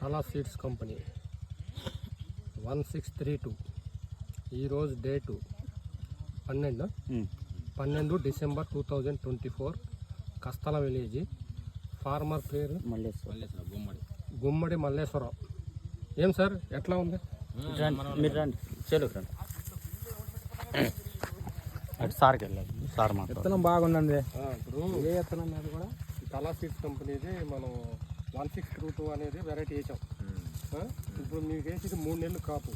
కళా seeds company 1632. ఈరోజు date 12 December 2024. కస్తల village. Farmer పేరు గుమ్మడి మల్లేశ్వరరావు. ఏం సార్ ఎట్లా ఉంది? మీరు రండి, చెలుకు రండి. అటు సార్కి వెళ్ళాలి. సార్ మా విత్తనం బాగుందండి. ఇప్పుడు ఏ విత్తనం మీద కూడా కళా సీడ్స్ కంపెనీది మనం 1632 అనేది వెరైటీ వేసాం. ఇప్పుడు మీకు వేసి 3 నెలలు కాపు.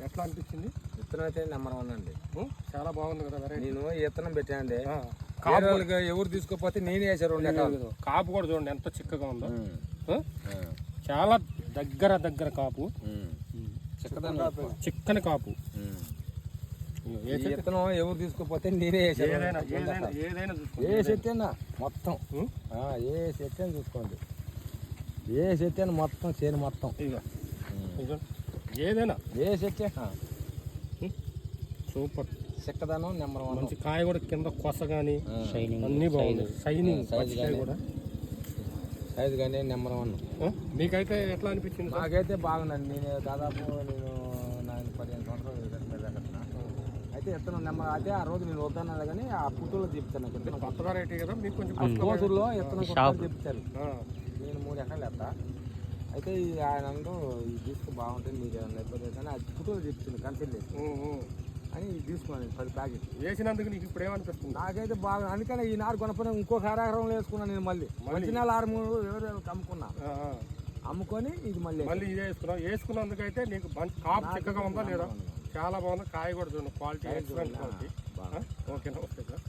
ఎట్లా అనిపించింది? విత్తనం అయితే నెంబర్ 1 అండి. చాలా బాగుంది కదా వెరైటీ. నేను ఈ విత్తనం పెట్టానండి. కాపులుగా ఎవరు తీసుకోకపోతే నేనే వేసారు. కాపు కూడా చూడండి ఎంత చిక్కగా ఉందో. చాలా దగ్గర కాపు, చిక్కని కాపు. విత్తనం ఎవరు తీసుకోకపోతే నేనే వేసాను. ఏ చెట్టేనా మొత్తం, ఏ చెట్టని చూసుకోండి. ఏ చెట్టని మొత్తం చేను మొత్తం ఏదైనా ఏ చెట్టే సూపర్. చిక్కదనం నెంబర్ 1. మంచి కాయ కూడా కింద కొస కానీ అన్నీ బాగుంది. షైనింగ్ కూడా సైజు కానీ నెంబర్ 1. మీకైతే ఎట్లా అనిపించింది? నాకైతే బాగుందండి. నేను దాదాపు 15 సంవత్సరాలు దగ్గర అయితే విత్తనం నెంబర్ అయితే ఆ రోజు నేను వద్దన్నాను కానీ ఆ పుట్టులో చెప్తాను. కొత్త వెరైటీ కదా మీకు కొంచెం కోసూరులో విత్తనం చెప్తారు. నేను 3 ఎకరాలు వేస్తా. అయితే ఆయన ఇది తీసుకు బాగుంటుంది మీకు ఏమన్నా ఇబ్బంది కానీ అది పుట్టులో చెప్తుంది కన్సల్ట్ అని తీసుకోండి 10 ప్యాకెట్ వేసినందుకు. నీకు ఇప్పుడు ఏమనిపిస్తుంది? నాకైతే బాగా. అందుకని ఈ నారు కొనపైన ఇంకొక అరగరంలో వేసుకున్నాను. నేను మళ్ళీ మంచి నెల 6 ఎవరు అమ్ముకున్నా. అమ్ముకొని ఇది మళ్ళీ ఇదే వేసుకున్నందుకైతే నీకు కాపు చిక్కగా ఉందా లేదా? చాలా బాగుంది. కాయ కూడా చూడండి, క్వాలిటీ ఎక్సలెంట్ క్వాలిటీ. ఓకేనా? Okay sir.